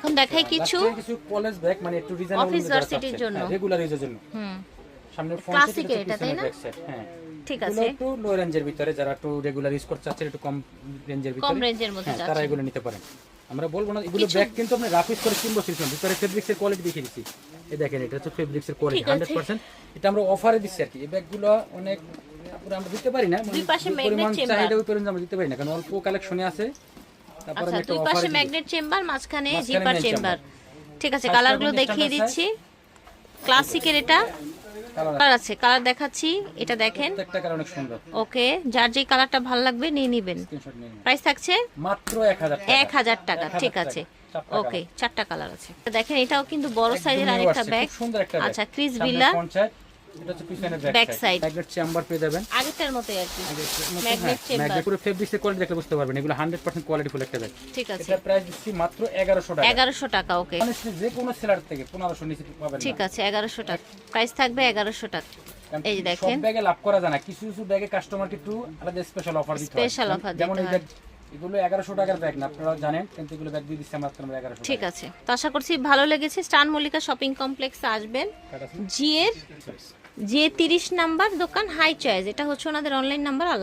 এখন দেখাই কিছু কলেজ ব্যাগ, মানে একটু রিজনেবল অফিস ভার্সিটির জন্য, রেগুলার ইউজের জন্য। হুম, সামনে ফ্রন্ট ক্লাসিকের এটা তাই না? হ্যাঁ ঠিক এগুলো আছে, একটু লো রেঞ্জের ভিতরে, যারা একটু রেগুলার ইউজ করতে চাচ্ছেন একটু কম রেঞ্জের ভিতরে, কম রেঞ্জের মধ্যে হ্যাঁ, যাচ্ছে। তারা এগুলো নিতে পারেন। আমরা বলবো না এগুলো ব্যাগ কিন্তু আপনি রাফ ইউজ করে 3 বছর ইউজ করুন। ভিতরে ফেব্রিক্স এর কোয়ালিটি দেখিয়ে দিচ্ছি, এই দেখেন এটা হচ্ছে ফেব্রিক্স এর কোয়ালিটি 100%। এটা আমরা অফারে দিচ্ছি আর কি। এই ব্যাগগুলো অনেক পুরো আমরা দিতে পারি না, মানে দুই পাশে যে ম্যাগনেট পরিমাণ চেম্বার, চাহিদা ওই পরিমাণ আমরা দিতে পারি না, কারণ অল্প কালেকশনে আছে। তারপরে আচ্ছা আমি একটা দুই অফারে পাশে দিই। ম্যাগনেট চেম্বার, মাঝখানে মাঝখানে জিপার main চেম্বার। ঠিক আছে, First কালারগুলো এবং দেখিয়ে standard দিচ্ছি। ক্লাসিকের এটা কালার কালার আছে, কালার দেখাচ্ছি, এটা দেখেন। প্রত্যেকটা কালার অনেক সুন্দর। ওকে, যার যে কালারটা ভালো লাগবে নিয়ে নেবেন। স্ক্রিনশট নিয়ে নিন। প্রাইস থাকছে মাত্র 1000 টাকা। 1000 টাকা। 1000 ঠিক আছে, চারটা ওকে, 4টা কালার আছে। দেখেন এটাও কিন্তু বড় একদম সাইজের new আরেকটা আসছে, ব্যাগ। খুব সুন্দর একটা ব্যাগ। আচ্ছা, ক্রিস সামনে বিল্লা, front side, এটা হচ্ছে পিছনে Back ব্যাক side। সাইড। ব্যাগের চেম্বার পেয়ে যাবেন। আগেরটার মতোই আর কি, ম্যাগনেট ম্যাগনেট চেম্বার। পুরো ফেব্রিক্স এর কোয়ালিটি দেখলে বুঝতে পারবেন, এগুলো 100% কোয়ালিটি ফুল একটা ব্যাগ। ঠিক আছে, এটা প্রাইস দিচ্ছি মাত্র 1100 টাকা। 1100 টাকা। ওকে, Honestly, যে কোনো সেলার থেকে 1500 নিচে পাবেন না। ঠিক আছে, 1100 টাকা প্রাইস থাকবে, 1100 টাকা। কারণ এই যে সব দেখেন, ব্যাগে লাভ করা যায় না, কিছু কিছু ব্যাগে কাস্টমারকে একটু আলাদা স্পেশাল অফার দিতে হয়। স্পেশাল অফার যেমন দিতে এই হয়। ব্যাগ, এগুলো 1100 টাকার ব্যাগ না, আপনারা জানেন, কিন্তু এগুলো ব্যাগ দিয়ে দিচ্ছি মাত্র আমরা 1100 ঠিক টাকা। আছে, তো আশা করছি ভালো লেগেছে। স্টান মল্লিকা শপিং কমপ্লেক্সে আসবেন, জি এর যে 30 নাম্বার দোকান, হাই চয়েস, এটা হচ্ছে ওনাদের অনলাইন নাম্বার। আল্লাহ।